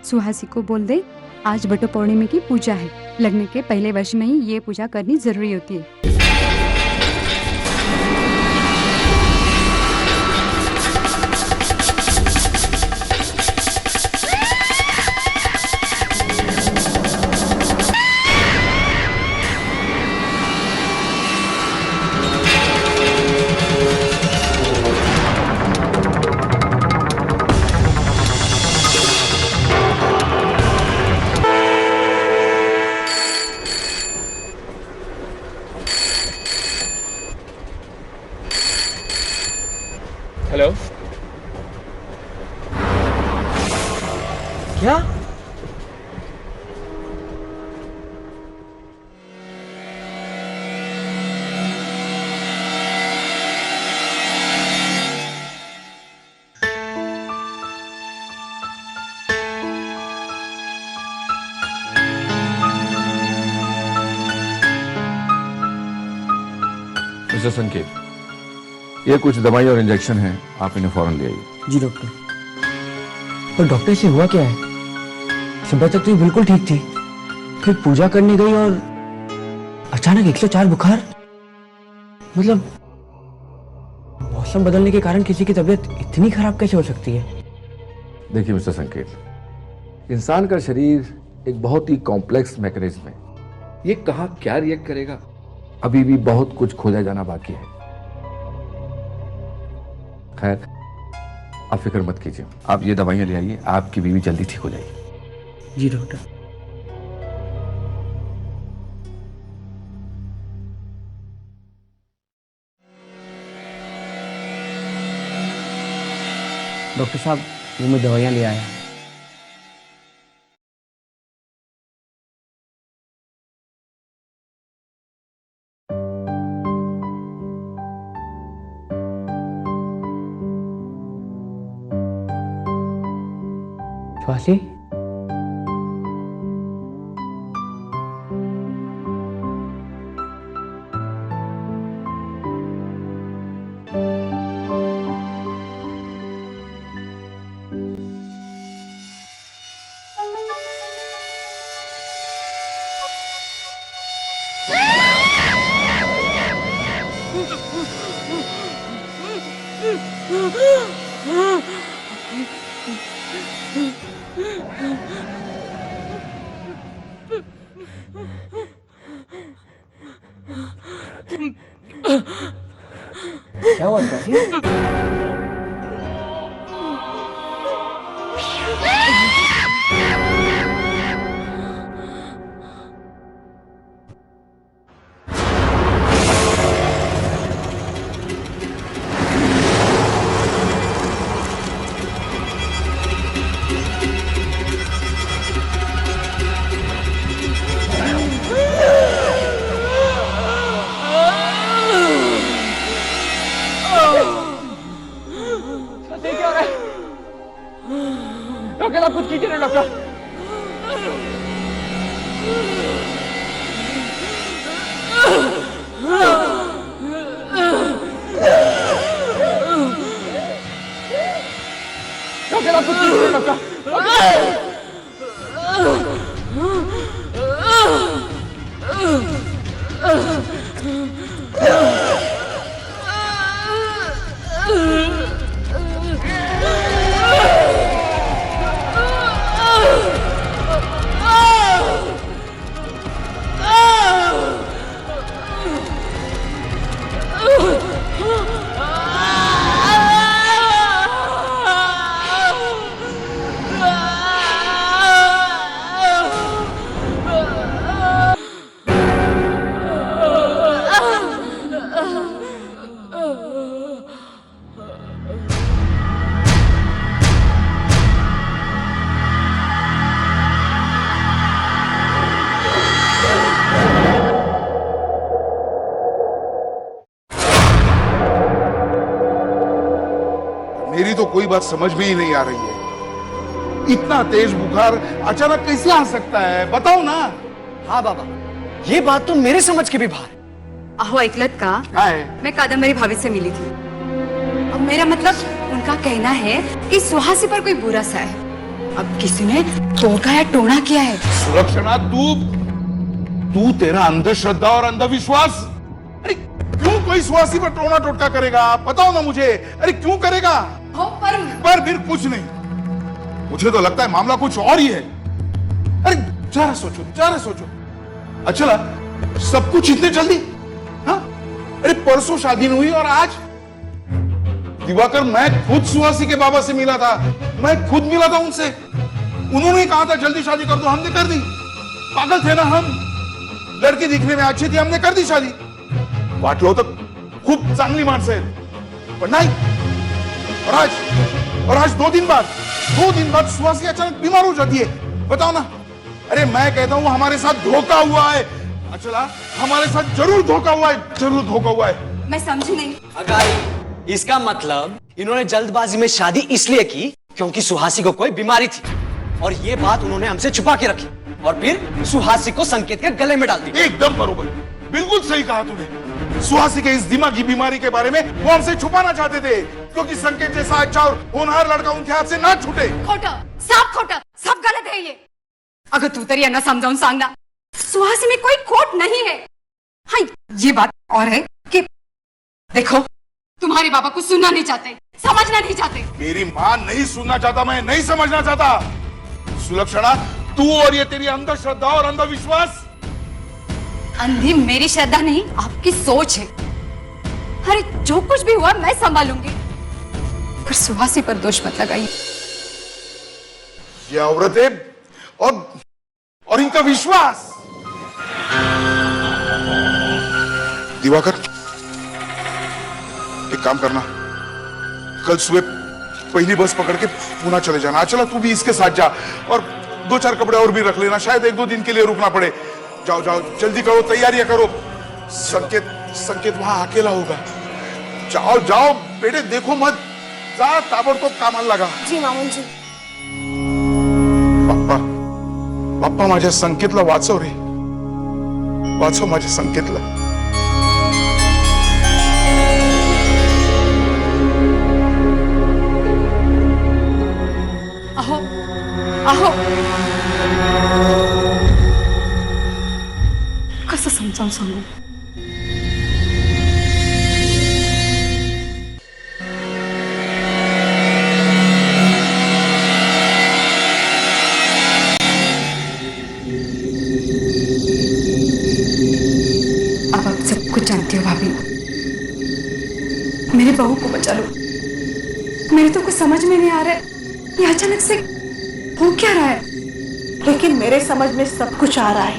सुहासी को बोल दे आज बटो पौर्णिमा की पूजा है, लगने के पहले वर्ष में ही ये पूजा करनी जरूरी होती है। हेलो, क्या? मिस्टर संकेत, ये कुछ दवाई और इंजेक्शन है, आप इन्हें फौरन ले आइए। जी डॉक्टर। पर डॉक्टर से हुआ क्या है? सुबह तक तो ये बिल्कुल ठीक थी, फिर पूजा करने गई और अचानक 104 बुखार। मतलब मौसम बदलने के कारण किसी की तबीयत इतनी खराब कैसे हो सकती है? देखिए मिस्टर संकेत, इंसान का शरीर एक बहुत ही कॉम्प्लेक्स मैकेनिज्म है। ये कहाँ क्या रिएक्ट करेगा, अभी भी बहुत कुछ खोजा जाना बाकी है। खैर, आप फिक्र मत कीजिए, आप ये दवाइयां ले आइए, आपकी बीवी जल्दी ठीक हो जाएगी। जी डॉक्टर। डॉक्टर साहब, वो मैं दवाइयां ले आया। सुहासी, क्या हुआ सुहासी? डॉक्टर आप कुछ कीजिए ना डॉक्टर। डॉक्टर आप कुछ कीजिए ना डॉक्टर। मेरी तो कोई बात समझ में ही नहीं आ रही है। इतना तेज बुखार अचानक कैसे आ सकता है, बताओ ना। हाँ बाबा, ये बात तो मेरे समझ के भी बाहर। अहो ऐकलत का, मैं कादम्बरी भाभी से मिली थी। अब मेरा मतलब उनका कहना है कि सुहासी पर कोई बुरा सा है। अब किसी ने टोका या टोना किया है। सुलक्षणा, तू तेरा अंधश्रद्धा और अंधविश्वास, अरे क्यों कोई सुहासी पर टोना टोटका करेगा? बताओ ना मुझे, अरे क्यों करेगा? पर फिर कुछ नहीं, मुझे तो लगता है मामला कुछ और ही है। अरे जरा सोचो। अच्छा, सब कुछ इतने जल्दी? हाँ, अरे परसों शादी हुई और आज दिवाकर, मैं खुद सुहासी के बाबा से मिला था, मैं खुद मिला था उनसे। उन्होंने कहा था जल्दी शादी कर दो, हमने कर दी। पागल थे ना हम, लड़की दिखने में अच्छी थी, हमने कर दी शादी। वाटलो तो खूब चांगली माणसं आहेत, पण नाही। और आज 2 दिन बाद सुहासी अचानक बीमार हो जाती है। बताओ ना, अरे मैं कहता हूं हमारे साथ धोखा हुआ है। अच्छा, हमारे साथ जरूर धोखा हुआ है। मैं समझी नहीं। अगाई, इसका मतलब इन्होंने जल्दबाजी में शादी इसलिए की क्योंकि सुहासी को कोई बीमारी थी और ये बात उन्होंने हमसे छुपा के रखी और फिर सुहासी को संकेत के गले में डाल दी। एकदम बरोबर, बिल्कुल सही कहा तूने। सुहासी के इस दिमागी बीमारी के बारे में वो हमसे छुपाना चाहते थे क्योंकि संकेत जैसा अच्छा और होनहार लड़का उनके हाथ से ना छूटे। खोटं, सब गलत है ये। अगं तू तरी यांना समजावून सांग ना, सुहासी में कोई खोट नहीं है। हाँ, ये बात और है कि देखो, तुम्हारे बाबा कुछ सुनना नहीं चाहते, समझना नहीं चाहते। मेरी माँ नहीं सुनना चाहता, मैं नहीं समझना चाहता। सुलक्षणा, तू और ये तेरी अंधश्रद्धा और अंधविश्वास। अंधी मेरी श्रद्धा नहीं, आपकी सोच है। अरे जो कुछ भी हुआ मैं संभालूंगी, पर सुहासी पर दोष मत लगाइए। ये औरतें और इनका विश्वास। दिवाकर, एक काम करना, कल सुबह पहली बस पकड़ के पुणे चले जाना। चला, तू भी इसके साथ जा और 2-4 कपड़े और भी रख लेना, शायद 1-2 दिन के लिए रुकना पड़े। जाओ जल्दी करो, तैयारियां करो। संकेत वहां अकेला होगा। जाओ बेटे, देखो मत, जा ताबड़तोब कामाला लगा। जी मामून जी। बाप्पा माझ्या संकेतला वाचव रे, वाचव माझ्या संकेतला। अहो, कसं समजावून सांगू? अब आप सब कुछ जानती हो भाभी। मेरे बहू को बचा लो। मेरे तो कुछ समझ में नहीं आ रहा है, ये अचानक से हो क्या रहा है? लेकिन मेरे समझ में सब कुछ आ रहा है।